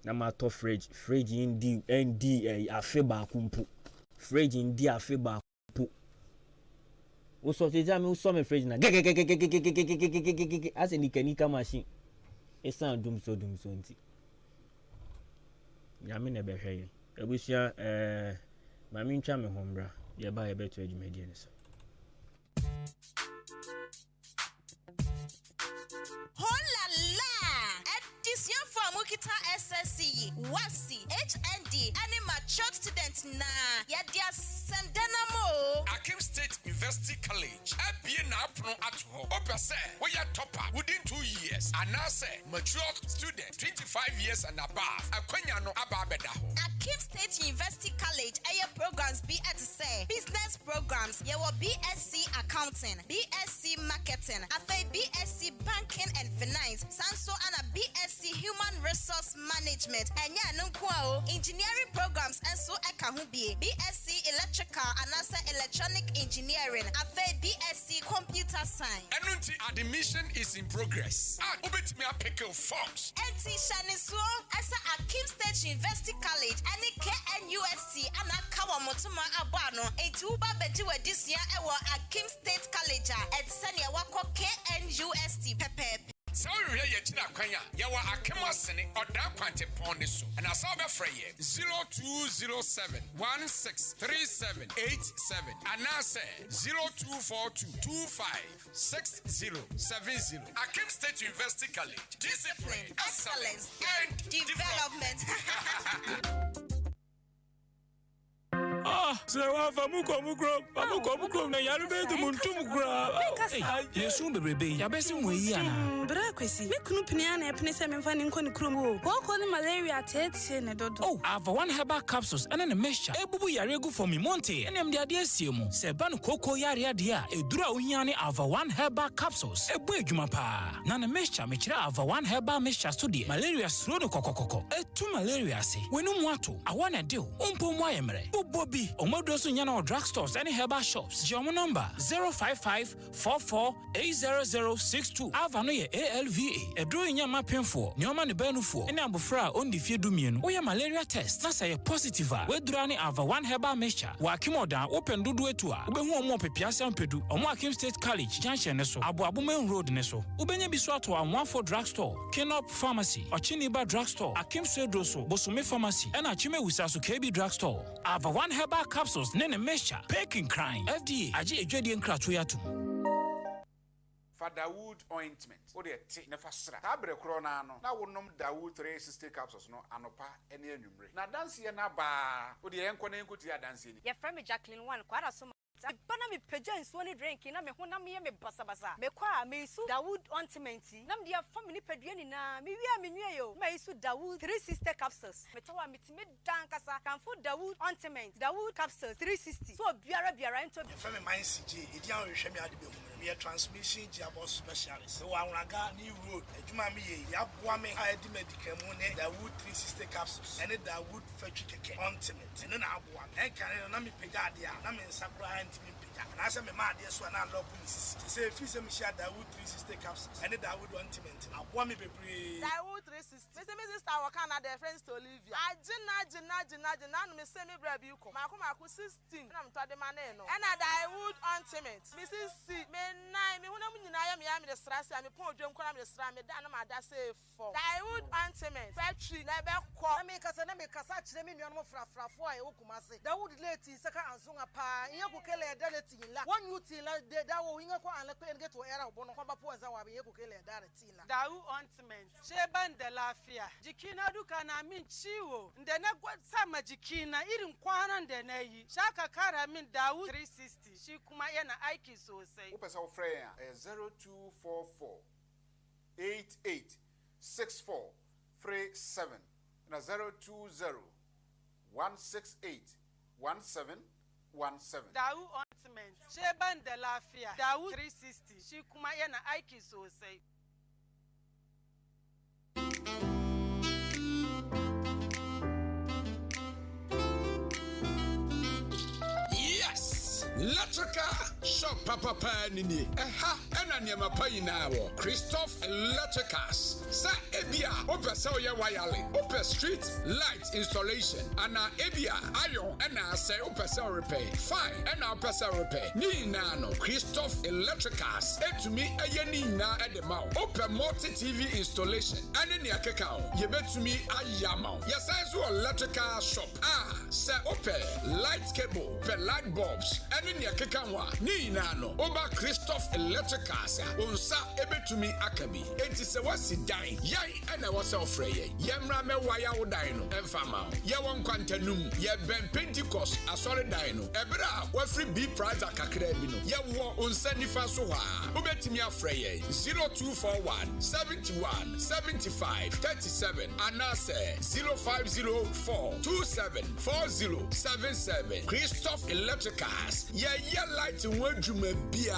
na ma to fridge indi afe ba kumpu fridge indi afe ba kumpu wo so te jam wo so me fridge na as a mechanical machine e sound dum so nti ya me na be hwe ebusia ma mi ntwa me hombra ye ba ye beto adwumadi ne so Mukita SSC, WASI, HND, any matured student na yadia sendenamo. Akim State University College. Abie na apno at home. Opese, we are topper within 2 years. And now say mature student 25 years and above. Akwenya no ababeda ho. Akim State University College aya programs be at say business programs. Ye will BSc accounting, BSc marketing, afa BSc banking and finance, sanso and a BSc human resource management, and engineering programs and so BSc electrical and also electronic engineering, BSc computer science. And admission is in progress. Ubit me a pick of forms. NT Shaniso as a Akim State University College and KNUST and a Kawamotuma Abano, a tuba bejiwa this year Akim State College at Sanya Wako KNUST Pepe. So we hear China Kwanya, Yawa Akemasini or Dakwante Pondiso, and I saw the fray 0207 163787, and now say 0242 256070. Akim State University College, discipline, excellence, and development. So mukro na yaru be du muntum kura. Yesu bebrebe ya besi mu yi ana. Bra kwesi, me kunu pnia na epne se me fa ni nko ni krom o. Ko ni malaria tete ne dodo. Oh, Ava one herbal capsules and an mixture. Ebubu yare gu for me monte. Enem de ade asiemu. Se ba no koko yare ade a edura ohia ne Ava one herbal capsules. Ebu adwuma pa. Na na mixture me kira Ava one herbal mixture so de malaria sro no kokokoko. Etu malaria se. Wenu mu ato. Awana de o. Ompo mu ayemre. Bobobi Omodosu nyana drugstores and herbal shops. Jomo number 05544800062. Avano ye ALVA. Edro nyama penfo. Nyoma ne benufo. Ene abofra ondi fie dumienu. Oya malaria test. Na say positive. We durani Ava one herbal mixture. Wa akimoda open dudu etu a. Ubehu omo pepiase ampedu. Omo Akim State College junction ne so. Abu main road ne so. Ubenye biso ato a 14 drugstore. Kenop Pharmacy. Ochiniba drugstore. Akim Swedoso. Bosume Pharmacy. Ena Chime Wisasu KB drugstore. Ava one herbal capsules nene mesha peking crime FDA aji ejwedi enkrato yatum Dawood ointment. O de te ne fasra. Ta bre kro na no. Na wonom Dawood 360 capsules no anopa ene anwumre. Na dance ye na ba. O de enko na enko ti dance ni. Ye frame Jacqueline 1 kwara so bana me pagya nsuo ne drink na me honam ye me basabasa me kwa me isu Dawood ointment nam dia fam ni padua ni na me wi a me nwie yo me isu Dawood 360 capsules me tawa metime dan kasa kanfo Dawood ointment Dawood capsules 360 so biara into frame my CG idi an hwehwe me ade be hu me transmission gearbox specialist so awraga ni road adwuma me ye ya boa me a di medical mu ne Dawood 360 capsules and Dawood factory keke ointment ene na aboa en kan na me pagya ade a na me nsakura and I say, my man, yes, when I love police. Say, if you say, Michelle Dawood 360 capsules, and Dawood ointment. I want me to be Dawood 360. Mrs. Tower Canada, friends to Olivia. I Jina, me say me brave you come. Maku 16. I'm to the man, and I Dawood ointment. Mrs. C. Me nine, me when I'm in the stress, I'm a poor jump, I'm the stram, me down my da say for Dawood ointment. Factory, never call me because I make a such them in your fra for I okumase. Dawood lady, Saka and Sunga pa, Yakukele, one you till that will wing and get to air of Bonopoza, Yakukele, Daratina. Dawood ointment. Sheban de la Fia. Jikina Dukana mean Chiwo. Then I got some Jikina, eating Kwan and Nei. Shaka Kara mean Dawood 360. She Kumayana Aiki so say. Opus our friend 0244 8864 37 and 020 168 1717. Dawood ointment. Sheban de la Fia. Dawood 360. She Kumayana Aiki so say. Yes! Electrical shop papa pa nini eha ena niema pa yina wo Christoph Electricals sa ebia opese oye wiring ope street light installation ana ebia iron ena say opese repair fine ena opese repair ni na no Christoph Electricals etumi eye ni na edema ope multi TV installation ene ne akeka o yebetumi ayama yes so electrical shop say ope light cable per light bulbs ene ne akeka wa ni na no oba Christoph Electricals onsa ebetumi akabi enti se wasi dan yan ena wasa ofreye yemra me waya wo dan no emfama ye won kwantanum ye ben Pentecost asore dan no ebra wa free B price akakra bi no ye wo onsa nifa so ha obetumi afreye 0241 71 75 37 anase 0504 274077 Christoph Electricals ye light wadwuma bia.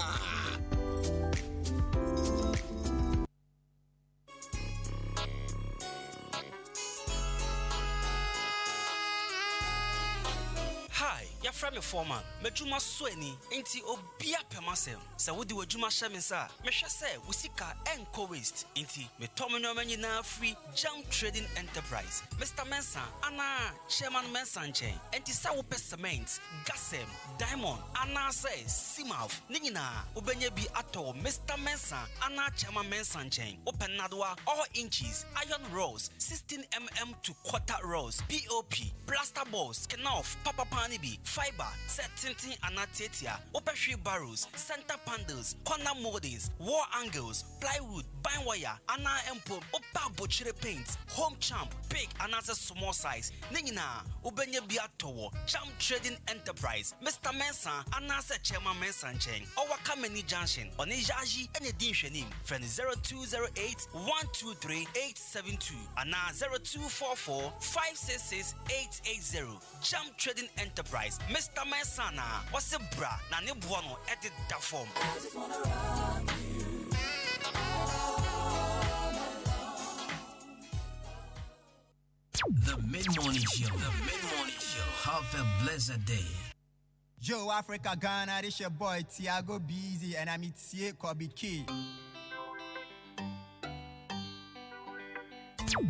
Hi, your friend me foreman. Mejuma sweni enti obia pemasem. Sa wodi wajuma shemensa. Mesha se usika enko waste enti me tomenyo menyi na free jam trading enterprise. Mr. Mensa ana chairman Mensa nchen. Enti sa wo cement, gasem, diamond ana se simaf. Ningina ubenye bi ato Mr. Mensa ana chairman Mensa nchen. Open nadwa all inches iron rods 16 mm to quarter rods POP plaster balls skin off papa bi fiber set tinting anatetia opeshri barrels center panels corner moldings wall angles plywood bind wire ana empo opa bochire paint home champ big another small size ningina ubenye bia towo jam trading enterprise Mr. Mensa anasa chairman Mensa nchen owaka many junction on ejaji ene din hwenim friend 0208 123 872 ana 0244 566 880 jam trading enterprise Mr. Mensana what's a bra na ne buono edit da form. The Mid-Morning Show. Have a blessed day. Yo, Africa, Ghana, this your boy Tiago Busy, and I'm Itie Kobe Key.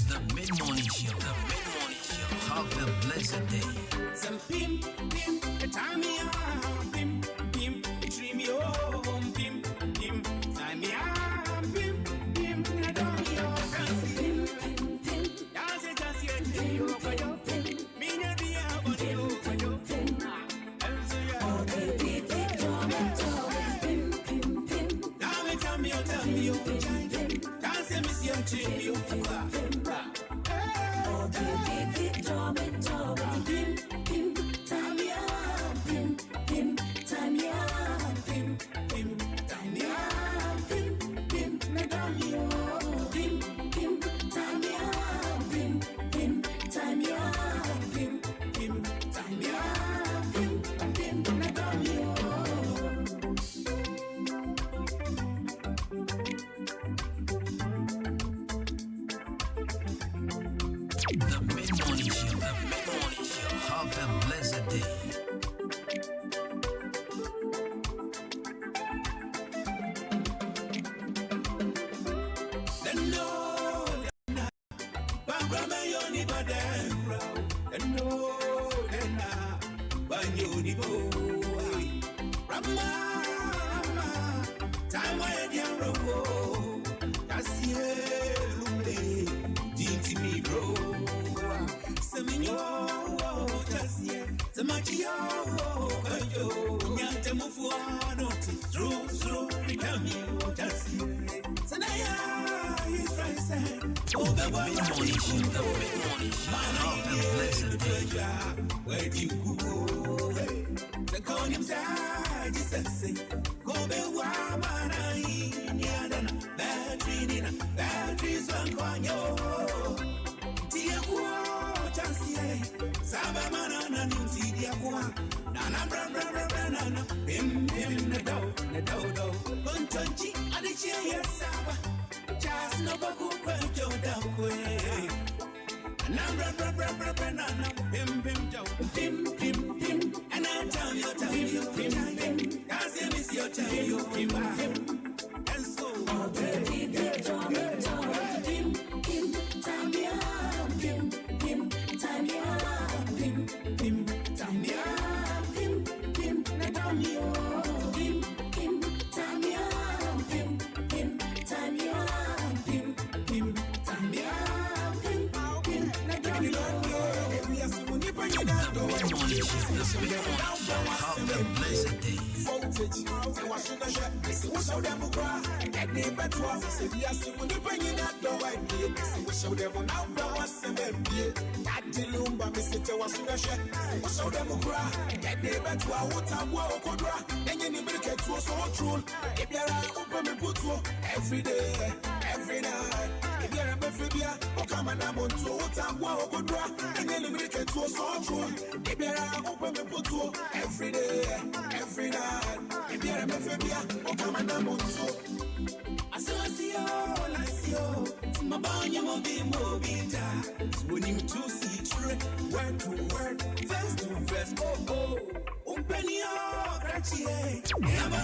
The Mid-Morning Show. Have a blessed day. Some pim, the time me on, pim, dream me home, pim, time me on, pim, I don't know, pim, dance it, you for you, me no be about you for you, tell me, dance it, miss you, dream you, Have a blessed day. Every day, every night. If you're a amphibia, or come and I'm on to what I'm going to and then make it to a song. If you're open the put every day, every night. If you're a amphibia, or come and I'm on to. I see you, my bony will be moving down. When you to see trick, word to word, face to face, oh. Penny or Gratchie, Have a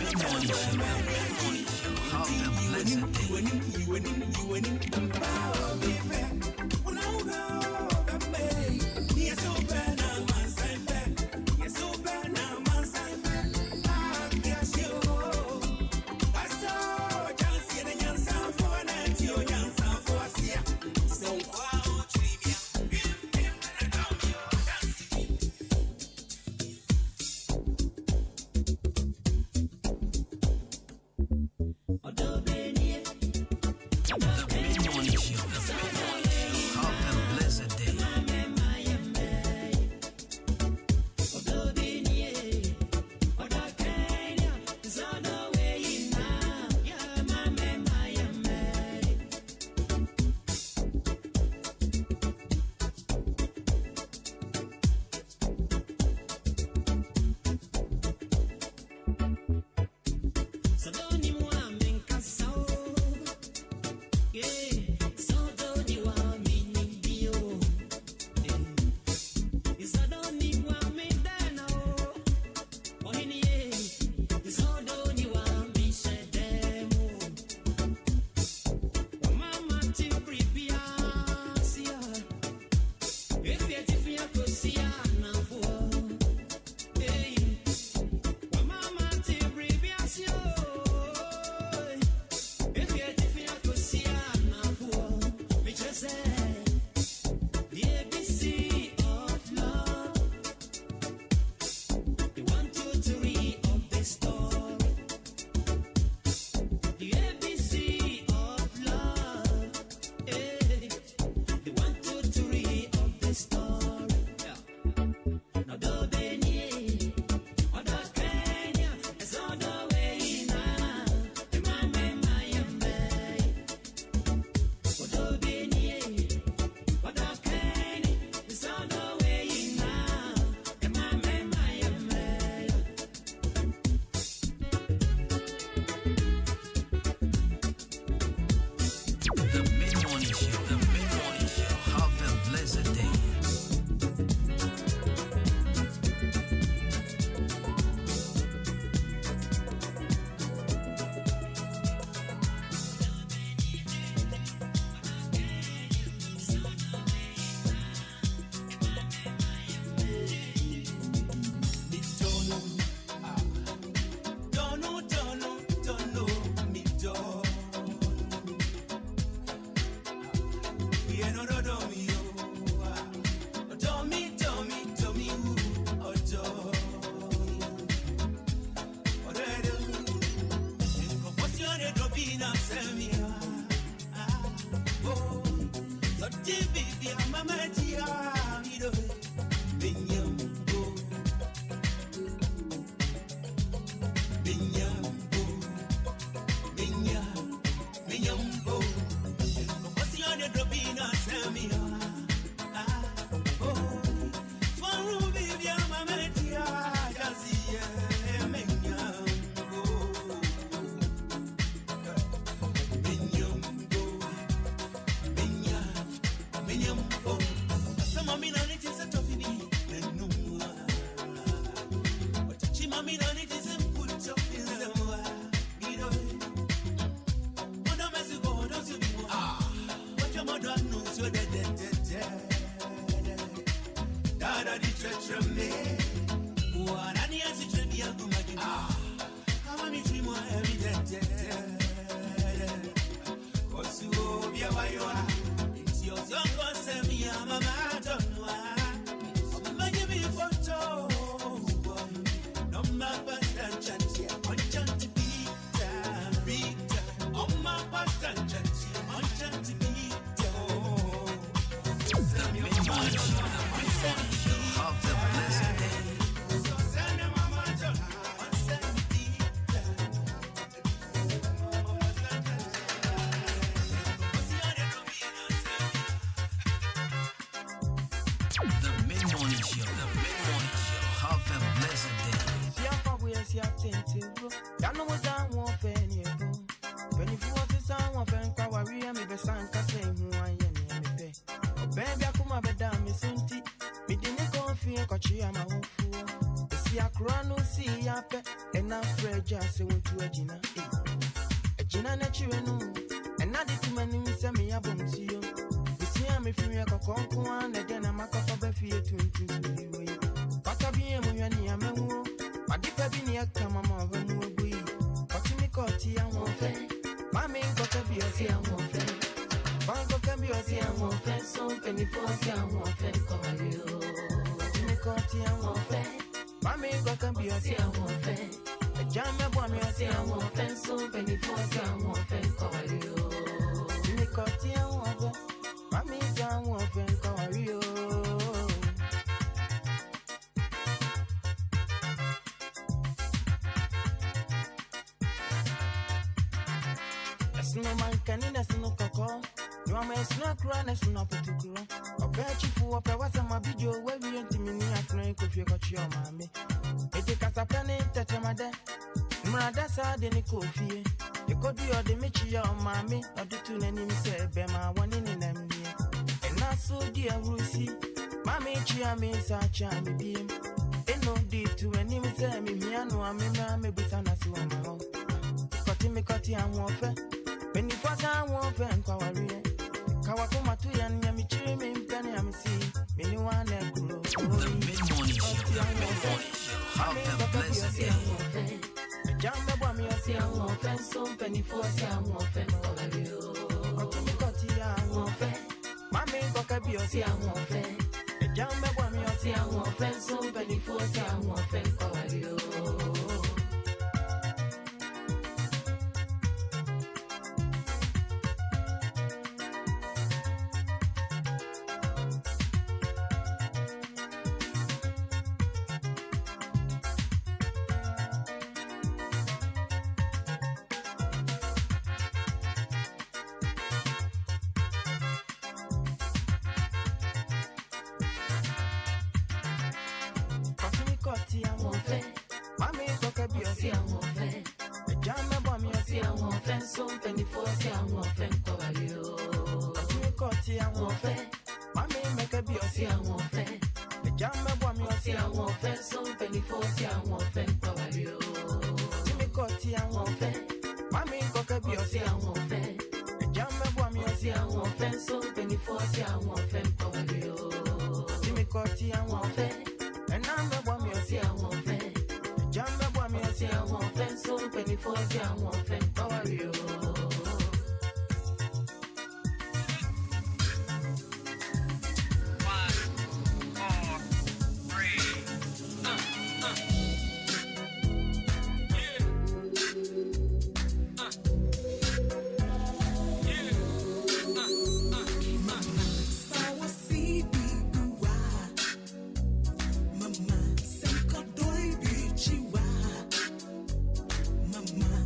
blessed day. It's your song, send me a mama, don't know. Morning Show. Have a blessed day. The Mid-Morning Show. Have a blessed day. Baby, I come up with damn sunti. Me didn't confuse Cochi, I'm a home fool. See a crown, see ya pet, and I'm afraid just to a Gina. A Gina natural, and not the too many send me a bone to you. You see, I'm a free a conquer, and then I'm a cup of a fear to you. But I be a money, I'm a woo. But if I be near, come on, I'm a woo. But you me caught here, I'm on fair. Mammy got to be a see, I'm on fair. Banco cambio si amo fe, son penifo si amo fe, como yo. Me corti amo fe, mami go cambio si amo fe. Llame buami si amo fe, son penifo si amo fe, como yo. Me corti amo fe, mami si amo fe, como yo. Es no mancanina, es no coco. You are my snack run, it's not particular. A bet you for a was my video where we ain't me a friend if you got your mammy. It take us a penny, touch my dad. Mother's a didn't coffee. You could be or the Michi or mammy, or the two names say, Bema, one in them. And not so dear Lucy. Mammy, chia me, such a beam. Ain't no deed to any say me, no, I'm in a bit on a swim. Cut him, I'm warfare. When you pass, I won't vent our rear. Kawakuma tu ya nyamichiri mimpani ya misi mini wane kuro. The Mid-Morning Show. Have a blessed day. Jambe bwa mi osi ya mwofe, sumpeni fuosi ya mwofe mkolariyo. Otumi koti ya mwofe, mami koke bi osi ya mwofe. Jambe bwa mi osi ya mwofe, sumpeni fuosi ya mwofe mkolariyo. Mama,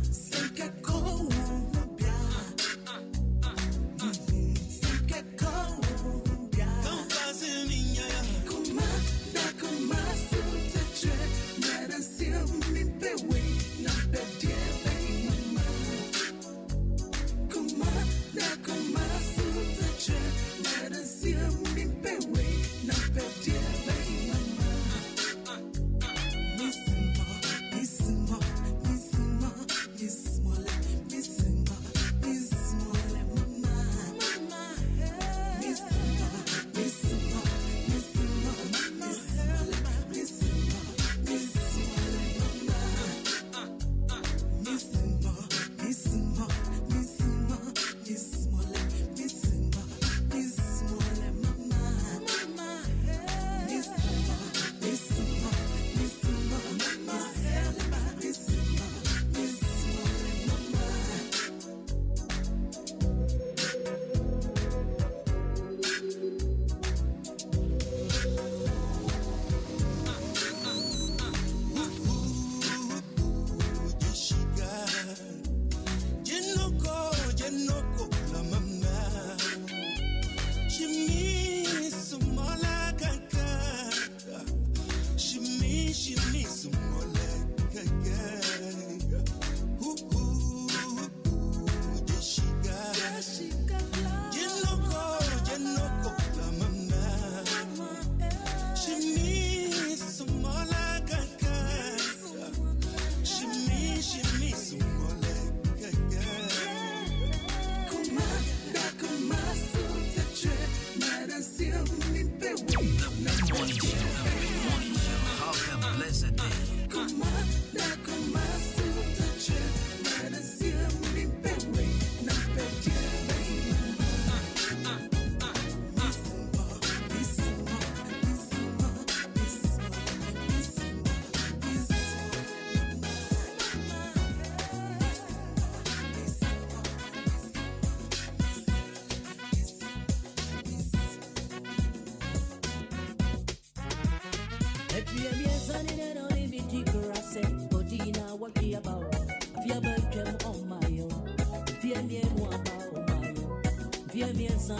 Morning Show. The Big Morning Show. Have a blessed day. Viens,